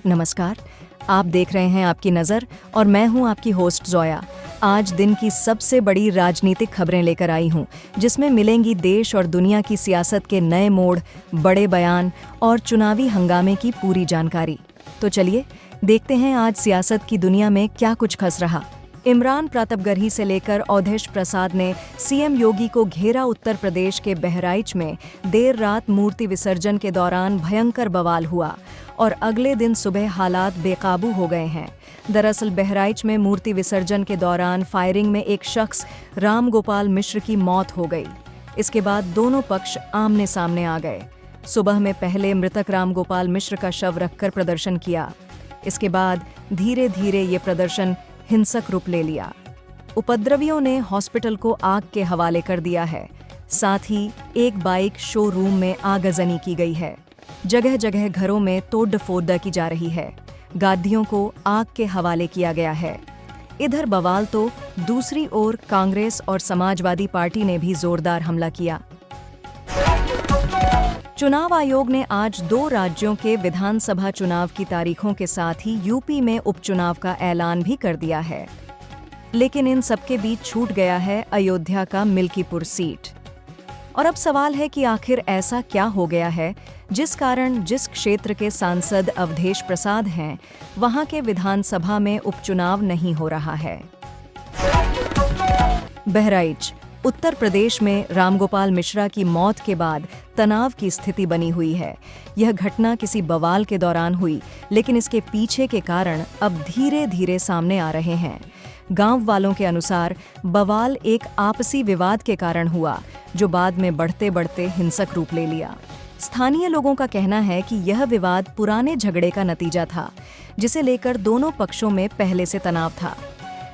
नमस्कार, आप देख रहे हैं आपकी नज़र और मैं हूं आपकी होस्ट जोया। आज दिन की सबसे बड़ी राजनीतिक खबरें लेकर आई हूं, जिसमें मिलेंगी देश और दुनिया की सियासत के नए मोड़, बड़े बयान और चुनावी हंगामे की पूरी जानकारी। तो चलिए देखते हैं आज सियासत की दुनिया में क्या कुछ खस रहा। इमरान प्रतापगढ़ी से लेकर अवधेश प्रसाद ने सीएम योगी को घेरा। उत्तर प्रदेश के बहराइच में देर रात मूर्ति विसर्जन के दौरान भयंकर बवाल हुआ और अगले दिन सुबह हालात बेकाबू हो गए हैं। दरअसल बहराइच में मूर्ति विसर्जन के दौरान फायरिंग में एक शख्स राम गोपाल मिश्र की मौत हो गई। इसके बाद दोनों पक्ष आमने सामने आ गए। सुबह में पहले मृतक राम गोपाल मिश्र का शव रखकर प्रदर्शन किया। इसके बाद धीरे धीरे ये प्रदर्शन हिंसक रूप ले लिया। उपद्रवियों ने हॉस्पिटल को आग के हवाले कर दिया है। साथ ही एक बाइक शोरूम में आगजनी की गई है। जगह जगह घरों में तोड़-फोड़ की जा रही है। गादियों को आग के हवाले किया गया है। इधर बवाल तो दूसरी ओर कांग्रेस और समाजवादी पार्टी ने भी जोरदार हमला किया। चुनाव आयोग ने आज 2 राज्यों के विधानसभा चुनाव की तारीखों के साथ ही यूपी में उपचुनाव का ऐलान भी कर दिया है। लेकिन इन सबके बीच छूट गया है अयोध्या का मिल्कीपुर सीट। और अब सवाल है कि आखिर ऐसा क्या हो गया है जिस कारण जिस क्षेत्र के सांसद अवधेश प्रसाद हैं, वहां के विधानसभा में उपचुनाव नहीं हो रहा है। बहराइच उत्तर प्रदेश में रामगोपाल मिश्रा की मौत के बाद तनाव की स्थिति बनी हुई है। यह घटना किसी बवाल के दौरान हुई, लेकिन इसके पीछे के कारण अब धीरे धीरे सामने आ रहे हैं। गांव वालों के अनुसार बवाल एक आपसी विवाद के कारण हुआ, जो बाद में बढ़ते बढ़ते हिंसक रूप ले लिया। स्थानीय लोगों का कहना है कि यह विवाद पुराने झगड़े का नतीजा था, जिसे लेकर दोनों पक्षों में पहले से तनाव था।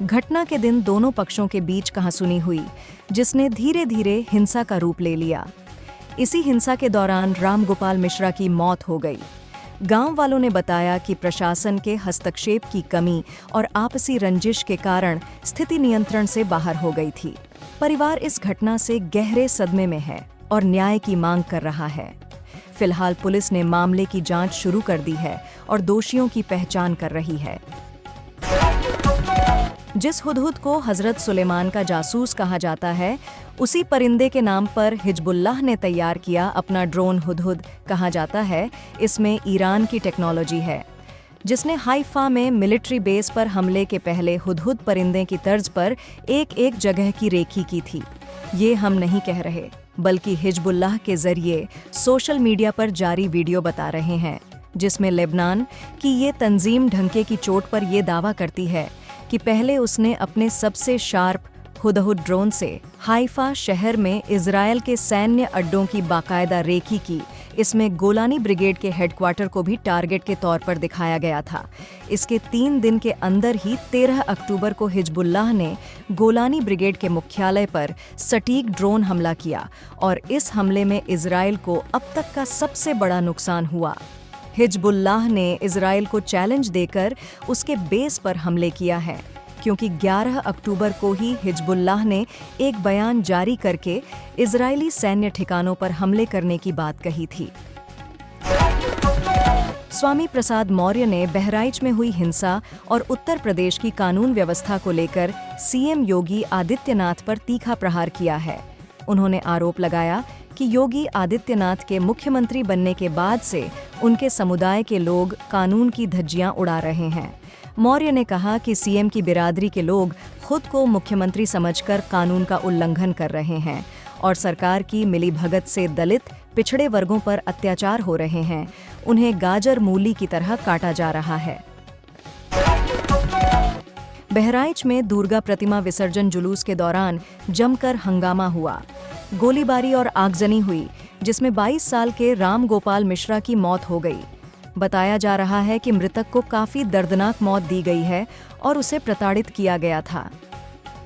घटना के दिन दोनों पक्षों के बीच कहासुनी हुई, जिसने धीरे धीरे हिंसा का रूप ले लिया। इसी हिंसा के दौरान राम गोपाल मिश्रा की मौत हो गई। गांव वालों ने बताया कि प्रशासन के हस्तक्षेप की कमी और आपसी रंजिश के कारण स्थिति नियंत्रण से बाहर हो गई थी। परिवार इस घटना से गहरे सदमे में है और न्याय की मांग कर रहा है। फिलहाल पुलिस ने मामले की जांच शुरू कर दी है और दोषियों की पहचान कर रही है। जिस हुदहुद को हजरत सुलेमान का जासूस कहा जाता है, उसी परिंदे के नाम पर हिजबुल्लाह ने तैयार किया अपना ड्रोन हुदहुद कहा जाता है। इसमें ईरान की टेक्नोलॉजी है, जिसने हाइफा में मिलिट्री बेस पर हमले के पहले हुदहुद परिंदे की तर्ज पर एक जगह की रेखी की थी। ये हम नहीं कह रहे, बल्कि हिजबुल्लाह के जरिए सोशल मीडिया पर जारी वीडियो बता रहे हैं, जिसमें लेबनान की ये तंजीम ढंके की चोट पर यह दावा करती है कि पहले उसने अपने सबसे शार्प हुदहुद ड्रोन से हाइफा शहर में इजरायल के सैन्य अड्डों की बाकायदा रेकी की। इसमें गोलानी ब्रिगेड के हेडक्वार्टर को भी टारगेट के तौर पर दिखाया गया था। इसके 3 दिन के अंदर ही 13 अक्टूबर को हिजबुल्लाह ने गोलानी ब्रिगेड के मुख्यालय पर सटीक ड्रोन हमला किया और इस हमले में इजरायल को अब तक का सबसे बड़ा नुकसान हुआ। हिजबुल्लाह ने इजरायल को चैलेंज देकर उसके बेस पर हमले किया है, क्योंकि 11 अक्टूबर को ही हिजबुल्लाह ने एक बयान जारी करके इजरायली सैन्य ठिकानों पर हमले करने की बात कही थी। स्वामी प्रसाद मौर्य ने बहराइच में हुई हिंसा और उत्तर प्रदेश की कानून व्यवस्था को लेकर सीएम योगी आदित्यनाथ पर तीखा प्रहार किया है। उन्होंने आरोप लगाया कि योगी आदित्यनाथ के मुख्यमंत्री बनने के बाद से उनके समुदाय के लोग कानून की धज्जियां उड़ा रहे हैं। मौर्य ने कहा कि सीएम की बिरादरी के लोग खुद को मुख्यमंत्री समझकर कानून का उल्लंघन कर रहे हैं और सरकार की मिलीभगत से दलित पिछड़े वर्गों पर अत्याचार हो रहे हैं। उन्हें गाजर मूली की तरह काटा जा रहा है। बहराइच में दुर्गा प्रतिमा विसर्जन जुलूस के दौरान जमकर हंगामा हुआ। गोलीबारी और आगजनी हुई, जिसमें 22 साल के राम गोपाल मिश्रा की मौत हो गई। बताया जा रहा है कि मृतक को काफी दर्दनाक मौत दी गई है और उसे प्रताड़ित किया गया था।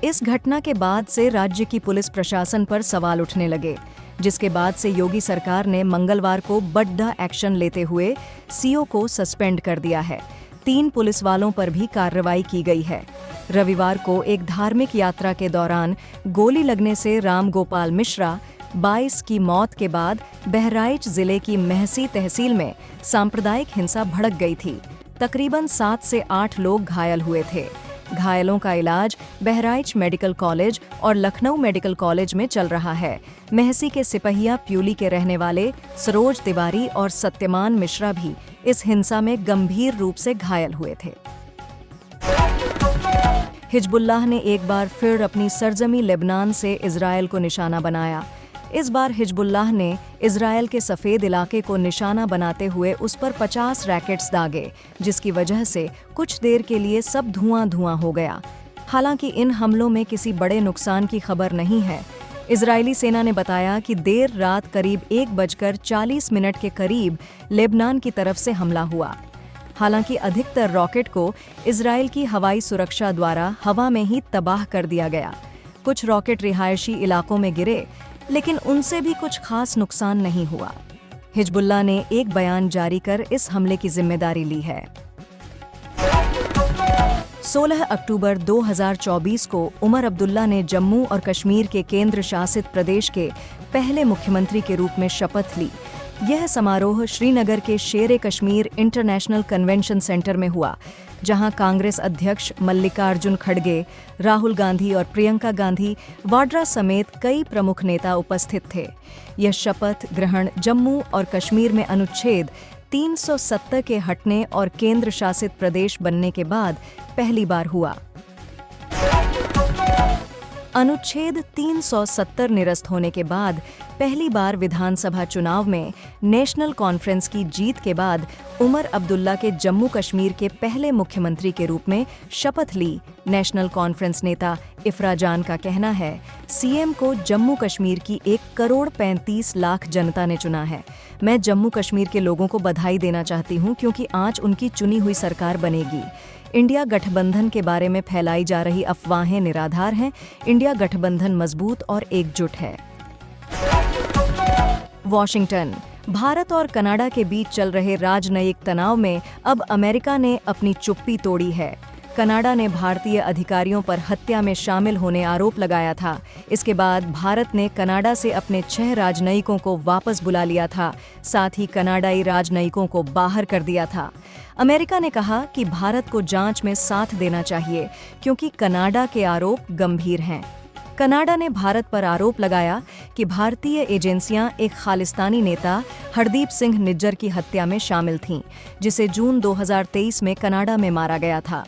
इस घटना के बाद से राज्य की पुलिस प्रशासन पर सवाल उठने लगे, जिसके बाद से योगी सरकार ने मंगलवार को बड़ा एक्शन लेते हुए सीओ को सस्पेंड कर दिया है। 3 पुलिस वालों पर भी कार्रवाई की गई है। रविवार को एक धार्मिक यात्रा के दौरान गोली लगने से राम गोपाल मिश्रा 22 की मौत के बाद बहराइच जिले की महसी तहसील में सांप्रदायिक हिंसा भड़क गई थी। तकरीबन 7 से 8 लोग घायल हुए थे। घायलों का इलाज बहराइच मेडिकल कॉलेज और लखनऊ मेडिकल कॉलेज में चल रहा है। महसी के सिपहिया प्यूली के रहने वाले सरोज तिवारी और सत्यमान मिश्रा भी इस हिंसा में गंभीर रूप से घायल हुए थे। हिजबुल्लाह ने एक बार फिर अपनी सरजमी लेबनान से इजरायल को निशाना बनाया। इस बार हिजबुल्लाह ने इजरायल के सफ़ेद इलाके को निशाना बनाते हुए उस पर 50 रैकेट्स दागे, जिसकी वजह से कुछ देर के लिए सब धुआं हो गया। हालांकि इन हमलों में किसी बड़े नुकसान की खबर नहीं है। इजरायली सेना ने बताया कि देर रात करीब 1:40 के करीब लेबनान की तरफ से हमला हुआ। हालांकि अधिकतर रॉकेट को इजरायल की हवाई सुरक्षा द्वारा हवा में ही तबाह कर दिया गया। कुछ रॉकेट रिहायशी इलाकों में गिरे, लेकिन उनसे भी कुछ खास नुकसान नहीं हुआ। हिजबुल्लाह ने एक बयान जारी कर इस हमले की जिम्मेदारी ली है। 16 अक्टूबर 2024 को उमर अब्दुल्ला ने जम्मू और कश्मीर के केंद्र शासित प्रदेश के पहले मुख्यमंत्री के रूप में शपथ ली। यह समारोह श्रीनगर के शेर कश्मीर इंटरनेशनल कन्वेंशन सेंटर में हुआ, जहां कांग्रेस अध्यक्ष मल्लिकार्जुन खड़गे, राहुल गांधी और प्रियंका गांधी वाड्रा समेत कई प्रमुख नेता उपस्थित थे। यह शपथ ग्रहण जम्मू और कश्मीर में अनुच्छेद 370 के हटने और केंद्र शासित प्रदेश बनने के बाद पहली बार हुआ। अनुच्छेद 370 निरस्त होने के बाद पहली बार विधानसभा चुनाव में नेशनल कॉन्फ्रेंस की जीत के बाद उमर अब्दुल्ला के जम्मू कश्मीर के पहले मुख्यमंत्री के रूप में शपथ ली। नेशनल कॉन्फ्रेंस नेता इफ्रा जान का कहना है, सीएम को जम्मू कश्मीर की 1,35,00,000 जनता ने चुना है। मैं जम्मू कश्मीर के लोगों को बधाई देना चाहती हूं, क्योंकि आज उनकी चुनी हुई सरकार बनेगी। इंडिया गठबंधन के बारे में फैलाई जा रही अफवाहें निराधार हैं। इंडिया गठबंधन मजबूत और एकजुट है। वॉशिंगटन। भारत और कनाडा के बीच चल रहे राजनयिक तनाव में अब अमेरिका ने अपनी चुप्पी तोड़ी है। कनाडा ने भारतीय अधिकारियों पर हत्या में शामिल होने आरोप लगाया था। इसके बाद भारत ने कनाडा से अपने 6 राजनयिकों को वापस बुला लिया था, साथ ही कनाडाई राजनयिकों को बाहर कर दिया था। अमेरिका ने कहा कि भारत को जांच में साथ देना चाहिए, क्योंकि कनाडा के आरोप गंभीर हैं। कनाडा ने भारत पर आरोप लगाया कि भारतीय एजेंसियां एक खालिस्तानी नेता हरदीप सिंह निज्जर की हत्या में शामिल थीं, जिसे जून 2023 में कनाडा में मारा गया था।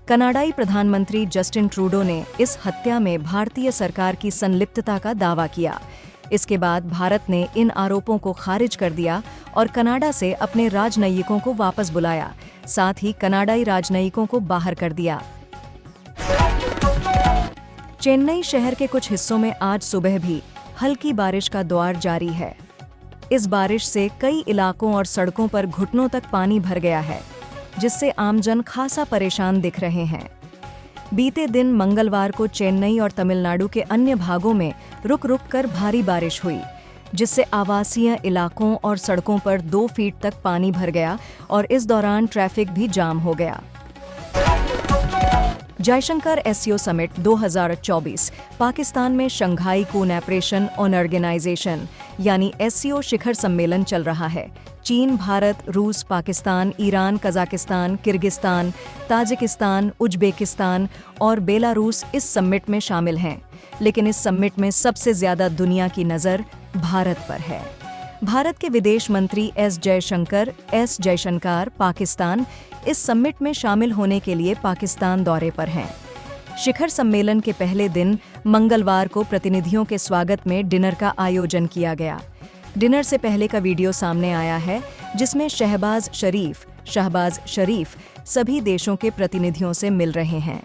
कनाडाई प्रधानमंत्री जस्टिन ट्रूडो ने इस हत्या में भारतीय सरकार की संलिप्तता का दावा किया। इसके बाद भारत ने इन आरोपों को खारिज कर दिया और कनाडा से अपने राजनयिकों को वापस बुलाया, साथ ही कनाडाई राजनयिकों को बाहर कर दिया। चेन्नई शहर के कुछ हिस्सों में आज सुबह भी हल्की बारिश का दौर जारी है। इस बारिश से कई इलाकों और सड़कों पर घुटनों तक पानी भर गया है, जिससे आमजन खासा परेशान दिख रहे हैं। बीते दिन मंगलवार को चेन्नई और तमिलनाडु के अन्य भागों में रुक कर भारी बारिश हुई, जिससे आवासीय इलाकों और सड़कों पर 2 फीट तक पानी भर गया और इस दौरान ट्रैफिक भी जाम हो गया। जयशंकर एससीओ समिट 2024 पाकिस्तान में शंघाई कोऑपरेशन ऑर्गेनाइजेशन यानी एससीओ शिखर सम्मेलन चल रहा है। चीन, भारत, रूस, Pakistan, Iran, Kazakhstan, Kyrgyzstan, Tajikistan, Uzbekistan और बेलारूस इस समिट में शामिल हैं। लेकिन इस समिट में सबसे ज्यादा दुनिया की नज़र भारत पर है। भारत के विदेश मंत्री एस जयशंकर पाकिस्तान इस समिट में शामिल होने के लिए पाकिस्तान दौरे पर हैं। शिखर सम्मेलन के पहले दिन मंगलवार को प्रतिनिधियों के स्वागत में डिनर का आयोजन किया गया। डिनर से पहले का वीडियो सामने आया है, जिसमें शहबाज शरीफ सभी देशों के प्रतिनिधियों से मिल रहे हैं।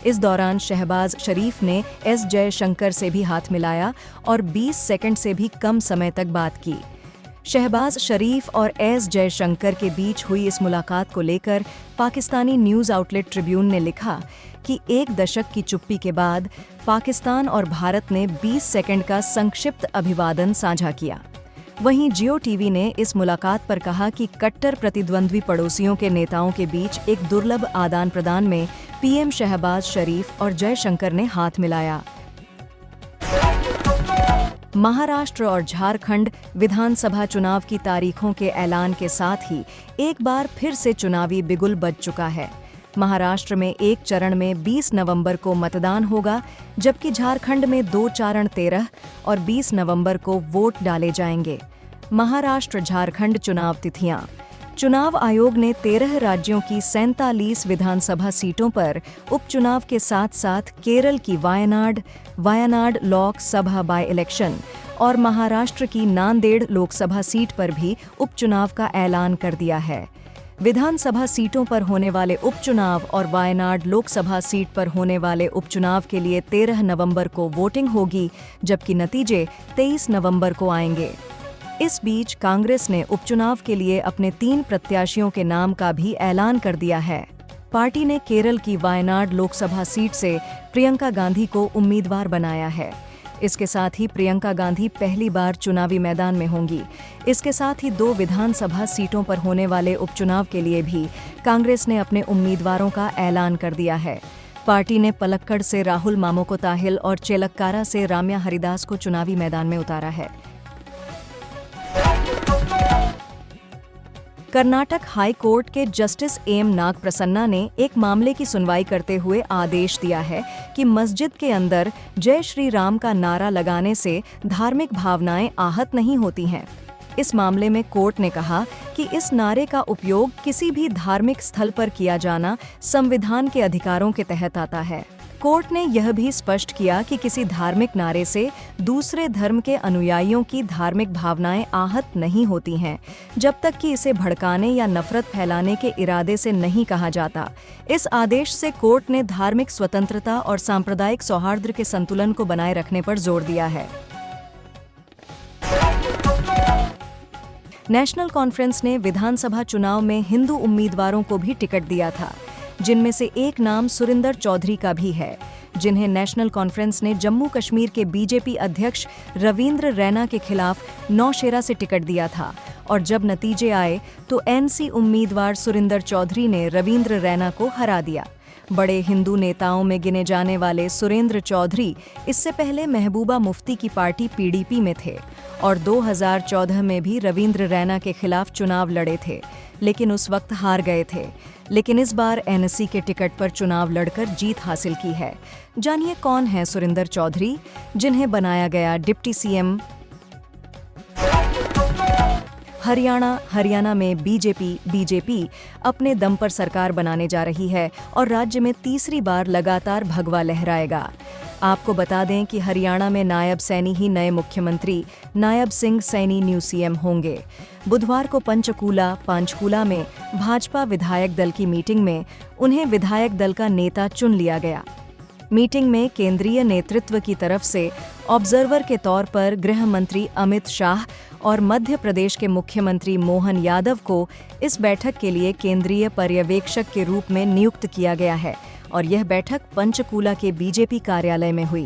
इस दौरान शहबाज शरीफ ने एस जयशंकर से भी हाथ मिलाया और 20 सेकंड से भी कम समय तक बात की। शहबाज शरीफ और एस जयशंकर के बीच हुई इस मुलाकात को लेकर पाकिस्तानी न्यूज़ आउटलेट ट्रिब्यून ने लिखा कि 1 दशक की चुप्पी के बाद पाकिस्तान और भारत ने 20 सेकंड का संक्षिप्त अभिवादन साझा किया। वहीं जियो टीवी ने इस मुलाकात पर कहा कि कट्टर प्रतिद्वंद्वी पड़ोसियों के नेताओं के बीच एक दुर्लभ आदान प्रदान में पीएम शहबाज शरीफ और जयशंकर ने हाथ मिलाया। महाराष्ट्र और झारखंड विधानसभा चुनाव की तारीखों के ऐलान के साथ ही एक बार फिर से चुनावी बिगुल बज चुका है। महाराष्ट्र में एक चरण में 20 नवंबर को मतदान होगा, जबकि झारखंड में 2 चरण 13 और 20 नवंबर को वोट डाले जाएंगे। महाराष्ट्र झारखंड चुनाव तिथियां। चुनाव आयोग ने 13 राज्यों की 47 विधानसभा सीटों पर उपचुनाव के साथ साथ केरल की वायनाड लोक सभा बाय इलेक्शन और महाराष्ट्र की नांदेड़ लोकसभा सीट पर भी उपचुनाव का ऐलान कर दिया है। विधानसभा सीटों पर होने वाले उपचुनाव और वायनाड लोकसभा सीट पर होने वाले उपचुनाव के लिए 13 नवंबर को वोटिंग होगी, जबकि नतीजे 23 नवंबर को आएंगे। इस बीच कांग्रेस ने उपचुनाव के लिए अपने 3 प्रत्याशियों के नाम का भी ऐलान कर दिया है। पार्टी ने केरल की वायनाड लोकसभा सीट से प्रियंका गांधी को उम्मीदवार बनाया है। इसके साथ ही प्रियंका गांधी पहली बार चुनावी मैदान में होंगी। इसके साथ ही 2 विधानसभा सीटों पर होने वाले उपचुनाव के लिए भी कांग्रेस ने अपने उम्मीदवारों का ऐलान कर दिया है। पार्टी ने पलक्कड़ से राहुल मामोको ताहिल और चेलक्कारा से राम्या हरिदास को चुनावी मैदान में उतारा है। कर्नाटक हाई कोर्ट के जस्टिस एम नागप्रसन्ना ने एक मामले की सुनवाई करते हुए आदेश दिया है कि मस्जिद के अंदर जय श्री राम का नारा लगाने से धार्मिक भावनाएं आहत नहीं होती हैं। इस मामले में कोर्ट ने कहा कि इस नारे का उपयोग किसी भी धार्मिक स्थल पर किया जाना संविधान के अधिकारों के तहत आता है। कोर्ट ने यह भी स्पष्ट किया कि किसी धार्मिक नारे से दूसरे धर्म के अनुयायियों की धार्मिक भावनाएं आहत नहीं होती हैं, जब तक कि इसे भड़काने या नफरत फैलाने के इरादे से नहीं कहा जाता। इस आदेश से कोर्ट ने धार्मिक स्वतंत्रता और सांप्रदायिक सौहार्द के संतुलन को बनाए रखने पर जोर दिया है। नेशनल कॉन्फ्रेंस ने विधानसभा चुनाव में हिंदू उम्मीदवारों को भी टिकट दिया था, जिनमें से एक नाम सुरिंदर चौधरी का भी है, जिन्हें नेशनल कॉन्फ्रेंस ने जम्मू कश्मीर के बीजेपी अध्यक्ष रविंद्र रैना के खिलाफ नौशेरा से टिकट दिया था। और जब नतीजे आए तो एनसी उम्मीदवार सुरिंदर चौधरी ने रविंद्र रैना को हरा दिया। बड़े हिंदू नेताओं में गिने जाने वाले सुरेंद्र चौधरी इससे पहले महबूबा मुफ्ती की पार्टी पीडीपी में थे और 2014 में भी रविंद्र रैना के खिलाफ चुनाव लड़े थे, लेकिन उस वक्त हार गए थे। लेकिन इस बार एनसी के टिकट पर चुनाव लड़कर जीत हासिल की है। जानिए कौन है सुरिंदर चौधरी, जिन्हें बनाया गया डिप्टी सीएम। हरियाणा में बीजेपी अपने दम पर सरकार बनाने जा रही है और राज्य में तीसरी बार लगातार भगवा लहराएगा। आपको बता दें कि हरियाणा में नायब सैनी ही नए मुख्यमंत्री नायब सिंह सैनी न्यू सीएम होंगे। बुधवार को पंचकूला में भाजपा विधायक दल की मीटिंग में उन्हें विधायक दल का नेता चुन लिया गया। मीटिंग में केंद्रीय नेतृत्व की तरफ से ऑब्जर्वर के तौर पर गृह मंत्री अमित शाह और मध्य प्रदेश के मुख्यमंत्री मोहन यादव को इस बैठक के लिए केंद्रीय पर्यवेक्षक के रूप में नियुक्त किया गया है और यह बैठक पंचकूला के बीजेपी कार्यालय में हुई।